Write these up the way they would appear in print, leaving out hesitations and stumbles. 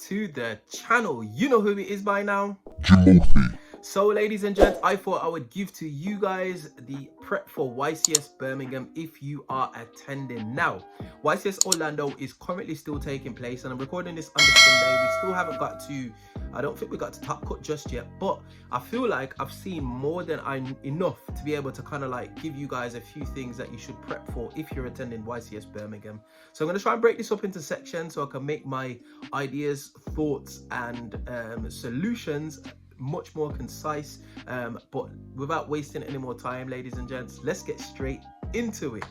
to the channel. You know who it is by now. Jimothy. So ladies and gents, I thought I would give to you guys the prep for YCS Birmingham if you are attending. Now, YCS Orlando is currently still taking place and I'm recording this on the Sunday. We still haven't got to, I don't think we got to top cut just yet, but I feel like I've seen more than enough to be able to kind of like give you guys a few things that you should prep for if you're attending YCS Birmingham. So I'm going to try and break this up into sections so I can make my ideas, thoughts and solutions much more concise, but without wasting any more time, ladies and gents, let's get straight into it.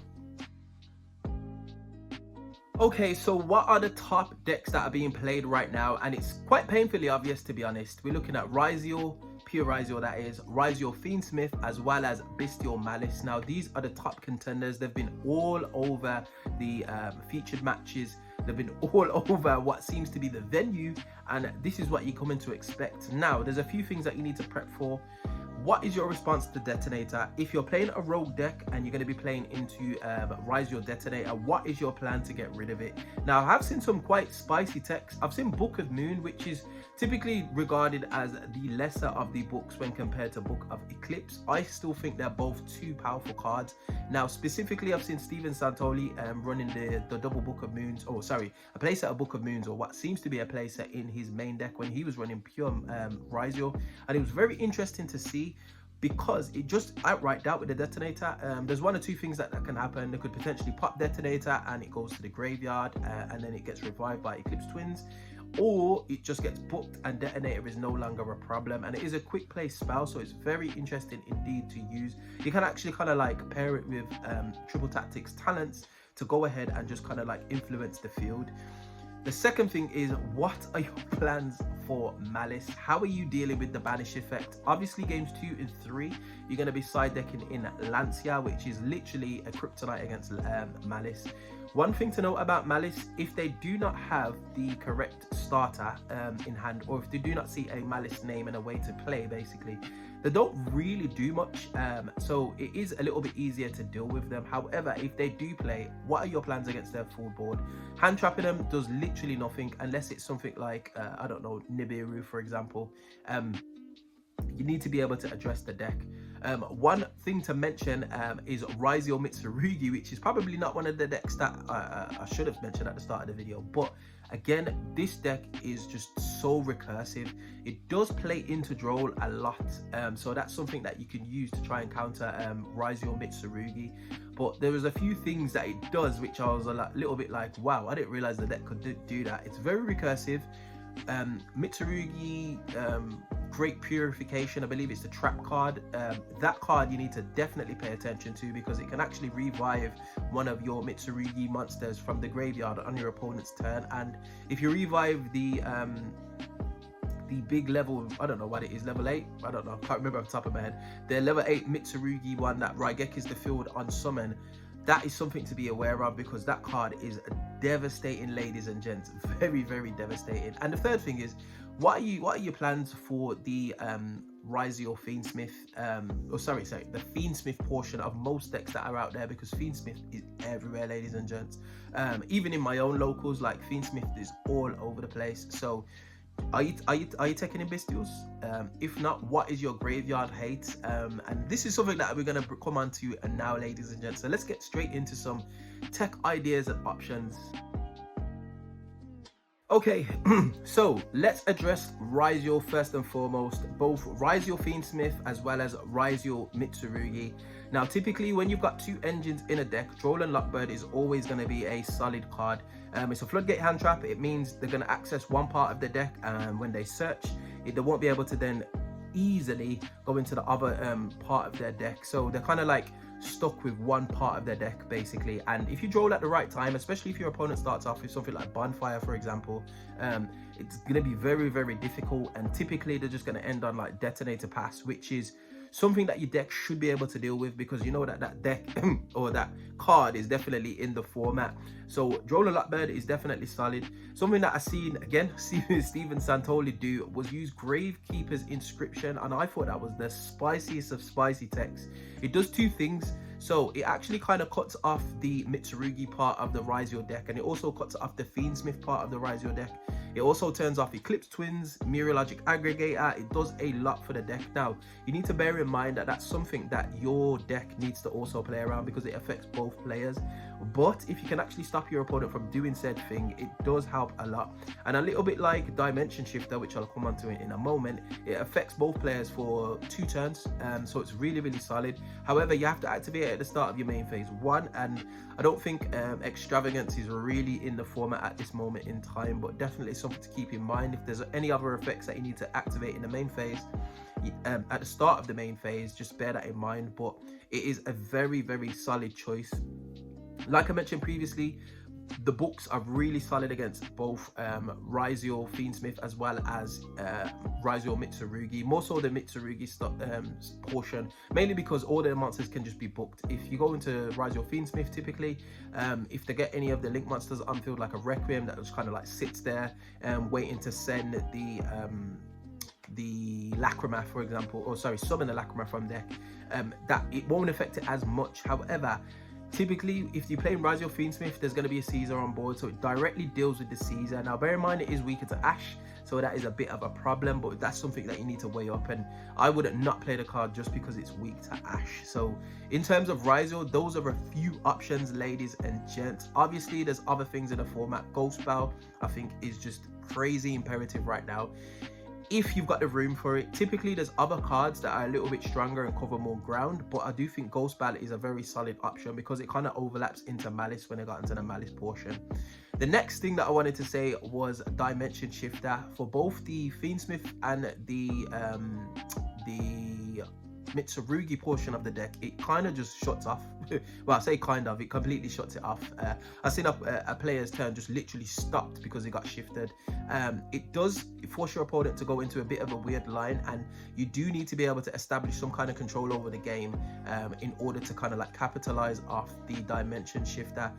Okay, so what are the top decks that are being played right now? And it's quite painfully obvious, to be honest. We're looking at Ryzeo, pure Ryzeo that is, Ryzeo Fiendsmith, as well as Bestial Malice. Now these are the top contenders. They've been all over the featured matches. They've been all over what seems to be the venue, and this is what you're coming to expect. Now, there's a few things that you need to prep for. What is your response to Detonator? If you're playing a rogue deck and you're going to be playing into Ryzeo Detonator, what is your plan to get rid of it? Now, I have seen some quite spicy techs. I've seen Book of Moon, which is typically regarded as the lesser of the books when compared to Book of Eclipse. I still think they're both two powerful cards. Now, specifically, I've seen Steven Santoli running the double Book of Moons, or sorry, a playset of Book of Moons, or what seems to be a playset in his main deck when he was running pure Ryzeo, and it was very interesting to see, because it just outright dealt with the Detonator. There's one or two things that can happen. They could potentially pop Detonator and it goes to the graveyard and then it gets revived by Eclipse Twins, or it just gets booked and Detonator is no longer a problem, and it is a quick play spell, so it's very interesting indeed to use. You can actually kind of like pair it with Triple Tactics talents to go ahead and just kind of like influence the field. The second thing is, what are your plans for Malice? How are you dealing with the banish effect? Obviously, games 2 and 3, you're going to be side decking in Lancia, which is literally a kryptonite against Malice. One thing to note about Malice, if they do not have the correct starter in hand, or if they do not see a Malice name and a way to play, basically, they don't really do much, so it is a little bit easier to deal with them. However, if they do play, what are your plans against their full board? Hand trapping them does literally nothing unless it's something like I don't know, Nibiru for example. You need to be able to address the deck. One thing to mention is Ryzeo Mitsurugi, which is probably not one of the decks that I should have mentioned at the start of the video, but again, this deck is just so recursive. It does play into Droll a lot, so that's something that you can use to try and counter Ryzeo Mitsurugi. But there was a few things that it does which I was a little bit like, wow, I didn't realize the deck could do that. It's very recursive. Mitsurugi, Great Purification, I believe it's the trap card. That card you need to definitely pay attention to, because it can actually revive one of your Mitsurugi monsters from the graveyard on your opponent's turn. And if you revive the big level, I don't know what it is, level 8, I don't know, I can't remember off the top of my head, the level 8 Mitsurugi one that Raigekis the field on summon, that is something to be aware of, because that card is devastating, ladies and gents, very, very devastating. And the third thing is, what are your plans for the Ryzeo Fiendsmith, the Fiendsmith portion of most decks that are out there, because Fiendsmith is everywhere, ladies and gents. Even in my own locals, like Fiendsmith is all over the place. So are you taking in Bestials? If not, what is your graveyard hate? And this is something that we're going to come on to now, ladies and gents. So let's get straight into some tech ideas and options. Okay, so let's address Ryzeo first and foremost, both Ryzeo Fiendsmith as well as Ryzeo Mitsurugi. Now, typically when you've got two engines in a deck, Droll and Lockbird is always going to be a solid card. It's a Floodgate hand trap. It means they're going to access one part of the deck, and when they search, they won't be able to then easily go into the other part of their deck. So they're kind of like stuck with one part of their deck basically. And if you draw at the right time, especially if your opponent starts off with something like Bonfire for example, it's going to be very, very difficult, and typically they're just going to end on like Detonator Pass, which is something that your deck should be able to deal with, because you know that that deck or that card is definitely in the format. So Droll and Lockbird is definitely solid. Something that I seen again Steven Santoli do was use Gravekeeper's Inscription, and I thought that was the spiciest of spicy techs. It does two things. So it actually kind of cuts off the Mitsurugi part of the Ryzeo deck, and it also cuts off the Fiendsmith part of the Ryzeo deck. It also turns off Eclipse Twins, Mirror-Logic Aggregator. It does a lot for the deck. Now, you need to bear in mind that that's something that your deck needs to also play around because it affects both players. But if you can actually stop your opponent from doing said thing, it does help a lot. And a little bit like Dimension Shifter, which I'll come on to in a moment, it affects both players for 2 turns, so it's really, really solid. However, you have to activate it at the start of your main phase 1, and I don't think Extravagance is really in the format at this moment in time, but definitely something to keep in mind. If there's any other effects that you need to activate in the main phase, at the start of the main phase, just bear that in mind. But it is a very, very solid choice. Like I mentioned previously, the books are really solid against both Raizio Fiendsmith as well as Raizio Mitsurugi. More so the Mitsurugi portion, mainly because all their monsters can just be booked. If you go into Raizio Fiendsmith, typically, if they get any of the link monsters on field, like a Requiem that just kind of like sits there waiting to send the Lacrima, for example, or sorry, summon the Lacrima from deck, that it won't affect it as much. However, typically, if you play Raizio Fiendsmith, there's going to be a Caesar on board, so it directly deals with the Caesar. Now, bear in mind, it is weaker to Ash, so that is a bit of a problem, but that's something that you need to weigh up, and I would not play the card just because it's weak to Ash. So, in terms of Raizio, those are a few options, ladies and gents. Obviously, there's other things in the format. Ghost Bell, I think, is just crazy imperative right now, if you've got the room for it. Typically, there's other cards that are a little bit stronger and cover more ground, but I do think Ghost Ballot is a very solid option because it kind of overlaps into Malice when I got into the Malice portion. The next thing that I wanted to say was Dimension Shifter. For both the Fiendsmith and the Mitsurugi portion of the deck, it kind of just shuts off. Well, I say kind of, it completely shuts it off. I've seen a player's turn just literally stopped because it got shifted. It does force your opponent to go into a bit of a weird line, and you do need to be able to establish some kind of control over the game in order to kind of like capitalize off the Dimension Shifter.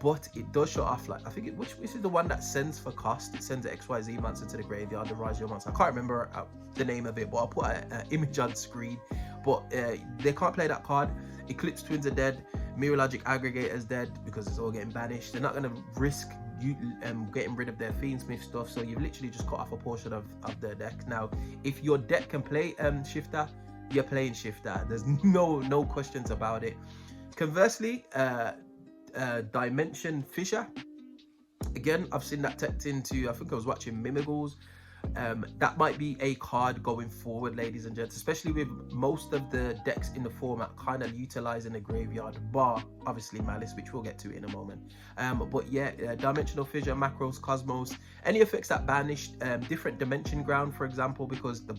But it does shut off, like, I think which is the one that sends for cost. It sends the XYZ monster to the graveyard, the Raizio monster. I can't remember the name of it, but I'll put an image on screen. But they can't play that card. Eclipse Twins are dead. Mirror-Logic Aggregator is dead because it's all getting banished. They're not going to risk you getting rid of their Fiendsmith stuff, so you've literally just cut off a portion of their deck. Now, if your deck can play Shifter, you're playing Shifter. There's no questions about it. Conversely, Dimension Fisher, again, I've seen that teched into, I think I was watching Mimigles. That might be a card going forward, ladies and gents, especially with most of the decks in the format kind of utilizing the graveyard, bar obviously Malice, which we'll get to in a moment. But yeah, Dimensional Fissure, Macros, Cosmos, any effects that banished, different Dimension Ground, for example, because the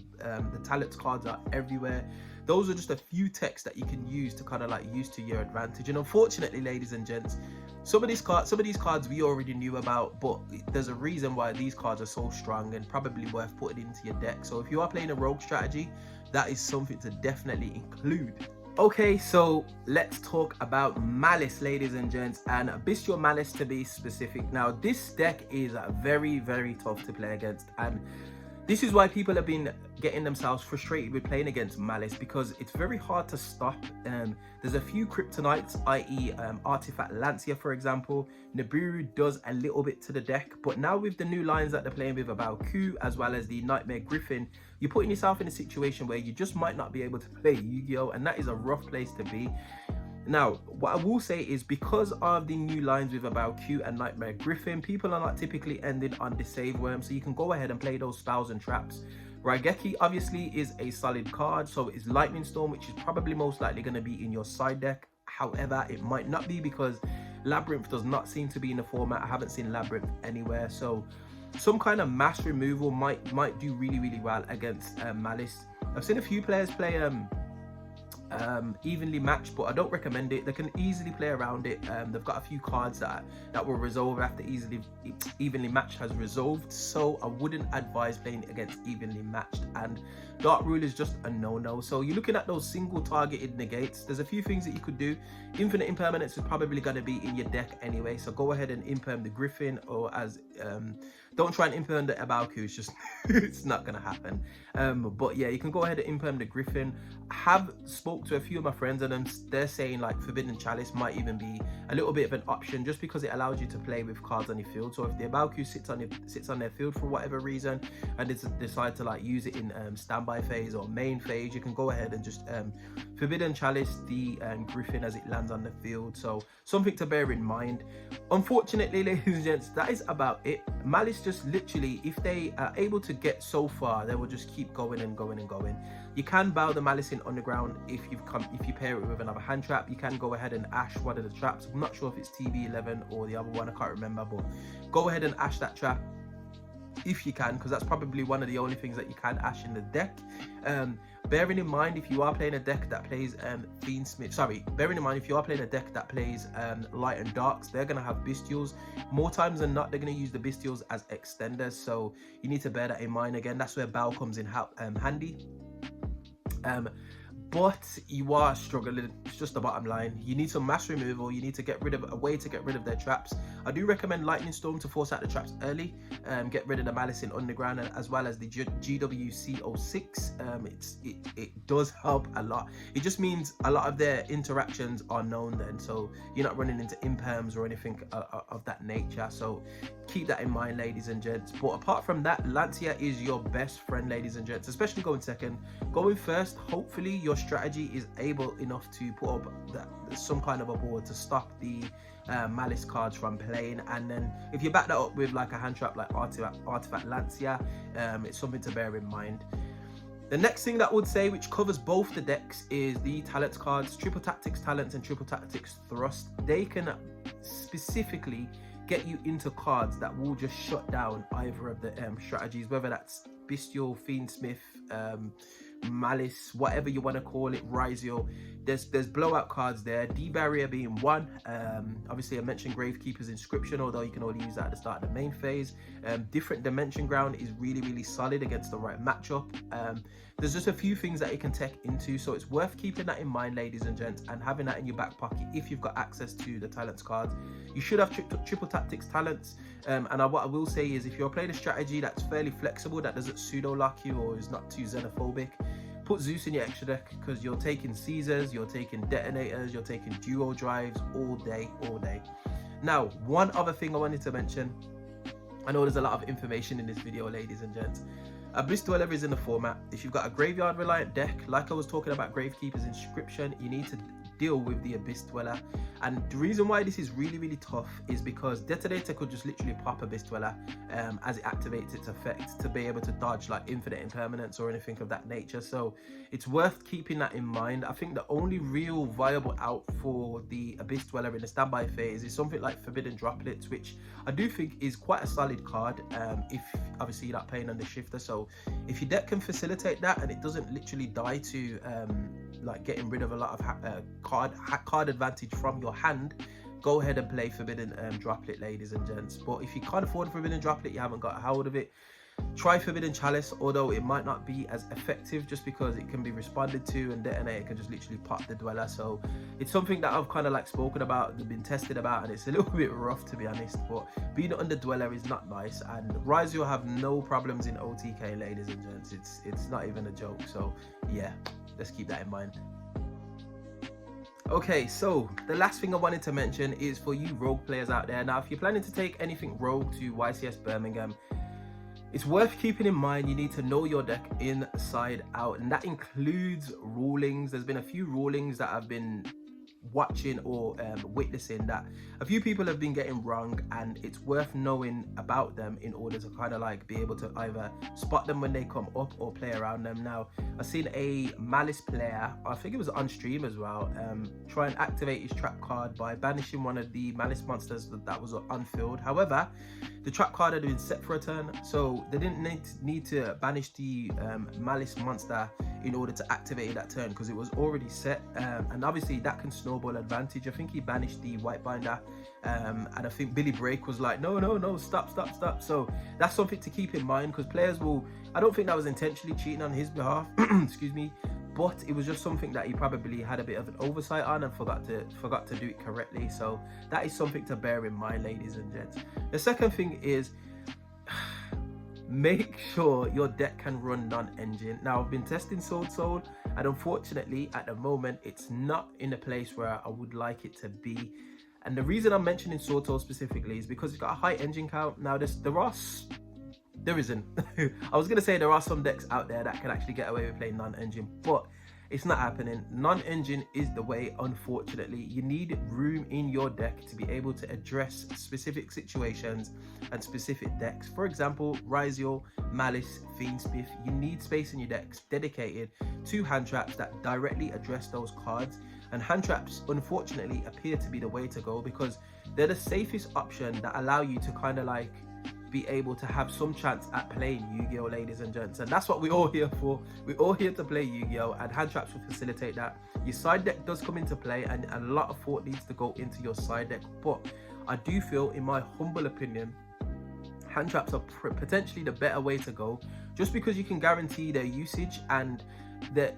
talents cards are everywhere. Those are just a few techs that you can use to kind of like use to your advantage. And unfortunately, ladies and gents, some of these cards we already knew about, but there's a reason why these cards are so strong and probably worth putting into your deck. So if you are playing a rogue strategy, that is something to definitely include. Okay, so let's talk about Malice, ladies and gents, and Bestial Malice to be specific. Now, this deck is very, very tough to play against, and this is why people have been getting themselves frustrated with playing against Malice, because it's very hard to stop. There's a few kryptonites, i.e. Artifact Lancia, for example. Nibiru does a little bit to the deck, but now with the new lines that they're playing with about Q, as well as the Nightmare Griffin, you're putting yourself in a situation where you just might not be able to play Yu-Gi-Oh! And that is a rough place to be. Now, what I will say is, because of the new lines with About Q and Nightmare Griffin, people are not typically ending on the Save Worm, so you can go ahead and play those spells and traps. Raigeki obviously is a solid card, so is Lightning Storm, which is probably most likely going to be in your side deck. However, it might not be, because Labyrinth does not seem to be in the format. I haven't seen Labyrinth anywhere, so some kind of mass removal might do really, really well against Malice. I've seen a few players play evenly matched, but I don't recommend it. They can easily play around it. They've got a few cards that will resolve after evenly matched has resolved, so I wouldn't advise playing against evenly matched. And Dark Rule is just a no-no. So you're looking at those single targeted negates. There's a few things that you could do. Infinite Impermanence is probably going to be in your deck anyway, so go ahead and imperm the Griffin, or as Don't try and imperm the Abaku, it's just it's not gonna happen. But yeah, you can go ahead and imperm the Griffin. I have spoke to a few of my friends and they're saying like Forbidden Chalice might even be a little bit of an option, just because it allows you to play with cards on your field. So if the Abaku sits on their field for whatever reason and decide to like use it in standby phase or main phase, you can go ahead and just Forbidden Chalice the Griffin as it lands on the field. So something to bear in mind. Unfortunately, ladies and gents, that is about it. Malice just literally, if they are able to get so far, they will just keep going and going and going. You can bow the Malice in underground if you pair it with another hand trap. You can go ahead and ash one of the traps. I'm not sure if it's TB11 or the other one, I can't remember, but go ahead and ash that trap if you can, because that's probably one of the only things that you can ash in the deck. Bearing in mind, if you are playing a deck that plays bearing in mind if you are playing a deck that plays light and darks, they're going to have bestials. More times than not, they're going to use the bestials as extenders, so you need to bear that in mind. Again, that's where bow comes in handy. But you are struggling, it's just the bottom line. You need some mass removal, you need to get rid of a way to get rid of their traps. I do recommend Lightning Storm to force out the traps early, get rid of the Malice in underground, and as well as the GWC06. It does help a lot. It just means a lot of their interactions are known then, so you're not running into imperms or anything of that nature. So keep that in mind, ladies and gents. But apart from that, Lancia is your best friend, ladies and gents, especially going second. Going first, hopefully your strategy is able enough to put up some kind of a board to stop the Malice cards from playing, and then if you back that up with like a hand trap like Artifact Lancia, it's something to bear in mind. The next thing that I would say, which covers both the decks, is the talents cards. Triple Tactics Talents and Triple Tactics Thrust. They can specifically get you into cards that will just shut down either of the strategies, whether that's Bestial, Fiendsmith, Malice, whatever you want to call it, Rizio. There's blowout cards there, D-Barrier being one. Obviously I mentioned Gravekeeper's Inscription, although you can only use that at the start of the main phase. Different Dimension Ground is really solid against the right matchup. There's just a few things that it can tech into, so it's worth keeping that in mind, ladies and gents, and having that in your back pocket if you've got access to the talents cards. You should have Triple Tactics Talents, and what I will say is, if you're playing a strategy that's fairly flexible, that doesn't pseudo lock you or is not too xenophobic, put Zeus in your extra deck, because you're taking Caesars, you're taking Detonators, you're taking Duo Drives all day. Now, one other thing I wanted to mention, I know there's a lot of information in this video, ladies and gents. Abyss Dweller is in the format. If you've got a graveyard reliant deck, like I was talking about Gravekeeper's Inscription, you need to deal with the Abyss Dweller. And the reason why this is really tough is because Detonator could just literally pop Abyss Dweller as it activates its effect to be able to dodge like infinite impermanence or anything of that nature. So it's worth keeping that in mind. I think the only real viable out for the Abyss Dweller in the standby phase is something like Forbidden Droplets, which I do think is quite a solid card if obviously you're not playing under Shifter. So if your deck can facilitate that and it doesn't literally die to like getting rid of a lot of card advantage from your hand, go ahead and play Forbidden Droplet, ladies and gents. But if you can't afford a Forbidden Droplet, you haven't got a hold of it, try Forbidden Chalice, although it might not be as effective just because it can be responded to and Detonator can just literally pop the Dweller. So it's something that I've kind of like spoken about, been tested about, and it's a little bit rough, to be honest. But being under Dweller is not nice, and Rise will have no problems in OTK, ladies and gents. It's not even a joke. So yeah, let's keep that in mind. Okay, so the last thing I wanted to mention is for you rogue players out there. Now, if you're planning to take anything rogue to YCS Birmingham, it's worth keeping in mind you need to know your deck inside out, and that includes rulings. There's been a few rulings that I've been watching or witnessing that a few people have been getting wrong, and it's worth knowing about them in order to kind of like be able to either spot them when they come up or play around them. Now, I've seen a Malice player, I think it was on stream as well, try and activate his trap card by banishing one of the Malice monsters that was unfilled. However, the trap card had been set for a turn, so they didn't need to banish the Malice monster in order to activate that turn, because it was already set, and obviously that can snowball advantage. I think he banished the White Binder, and I think Billy Break was like, no, stop. So that's something to keep in mind, because players will, I don't think that was intentionally cheating on his behalf, excuse me, but it was just something that he probably had a bit of an oversight on and forgot to do it correctly. So that is something to bear in mind, ladies and gents. The second thing is, make sure your deck can run non-engine. Now, I've been testing Sword Soul, and unfortunately at the moment it's not in a place where I would like it to be. And the reason I'm mentioning Sword Soul specifically is because it's got a high engine count. Now there isn't I was gonna say there are some decks out there that can actually get away with playing non-engine, but it's not happening. Non-engine is the way, unfortunately. You need room in your deck to be able to address specific situations and specific decks. For example, Rizio, Malice, Fiendsmith, you need space in your decks dedicated to hand traps that directly address those cards. And hand traps, unfortunately, appear to be the way to go because they're the safest option that allow you to kind of like be able to have some chance at playing Yu-Gi-Oh, ladies and gents. And that's what we're all here for. We're all here to play Yu-Gi-Oh, and hand traps will facilitate that. Your side deck does come into play, and a lot of thought needs to go into your side deck, but I do feel, in my humble opinion, hand traps are potentially the better way to go, just because you can guarantee their usage, and they've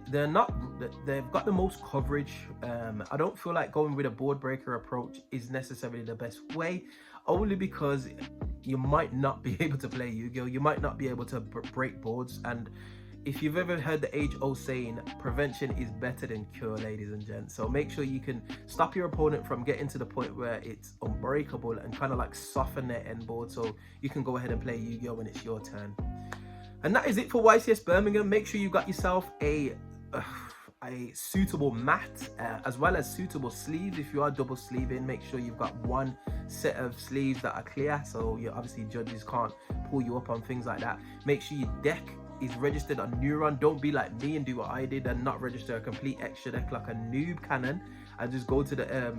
got the most coverage. I don't feel like going with a board breaker approach is necessarily the best way, only because you might not be able to play Yu-Gi-Oh, you might not be able to break boards. And if you've ever heard the age-old saying, prevention is better than cure, ladies and gents. So make sure you can stop your opponent from getting to the point where it's unbreakable, and kind of like soften their end board so you can go ahead and play Yu-Gi-Oh when it's your turn. And that is it for YCS Birmingham. Make sure you got yourself a suitable mat, as well as suitable sleeves. If you are double sleeving, make sure you've got one set of sleeves that are clear, so obviously judges can't pull you up on things like that. Make sure your deck is registered on Neuron. Don't be like me and do what I did and not register a complete extra deck like a noob cannon, and just go to the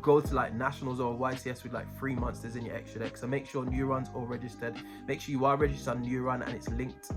go to like nationals or YCS with like 3 monsters in your extra deck. So make sure Neuron's all registered. Make sure you are registered on Neuron and it's linked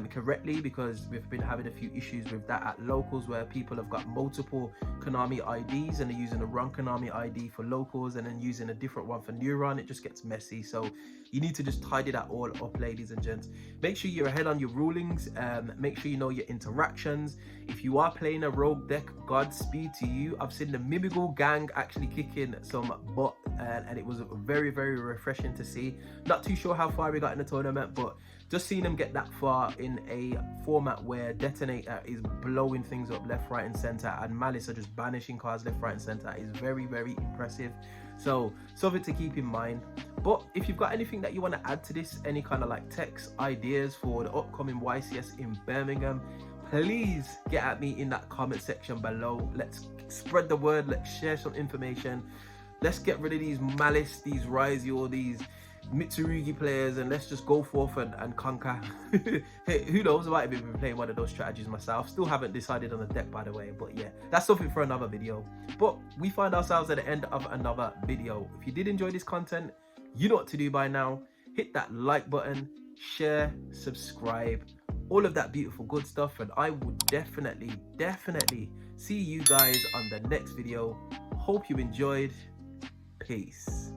correctly, because we've been having a few issues with that at locals where people have got multiple Konami IDs and they're using the wrong Konami ID for locals and then using a different one for Neuron. It just gets messy, so you need to just tidy that all up, ladies and gents. Make sure you're ahead on your rulings. Make sure you know your interactions. If you are playing a rogue deck, Godspeed to you. I've seen the Mimigal gang actually kicking some butt, and it was very, very refreshing to see. Not too sure how far we got in the tournament, but just seeing them get that far in a format where Detonator is blowing things up left, right, and center, and Malice are just banishing cards left, right, and center, is very, very impressive. So something to keep in mind. But if you've got anything that you want to add to this, any kind of like text ideas for the upcoming YCS in Birmingham, please get at me in that comment section below. Let's spread the word, let's share some information, let's get rid of these Malice, these Rizio, these Mitsurugi players, and let's just go forth and conquer. Hey, who knows, I might have been playing one of those strategies myself. Still haven't decided on the deck, by the way, but yeah, that's something for another video. But we find ourselves at the end of another video. If you did enjoy this content, you know what to do by now. Hit that like button, share, subscribe, all of that beautiful good stuff, and I would definitely see you guys on the next video. Hope you enjoyed. Peace.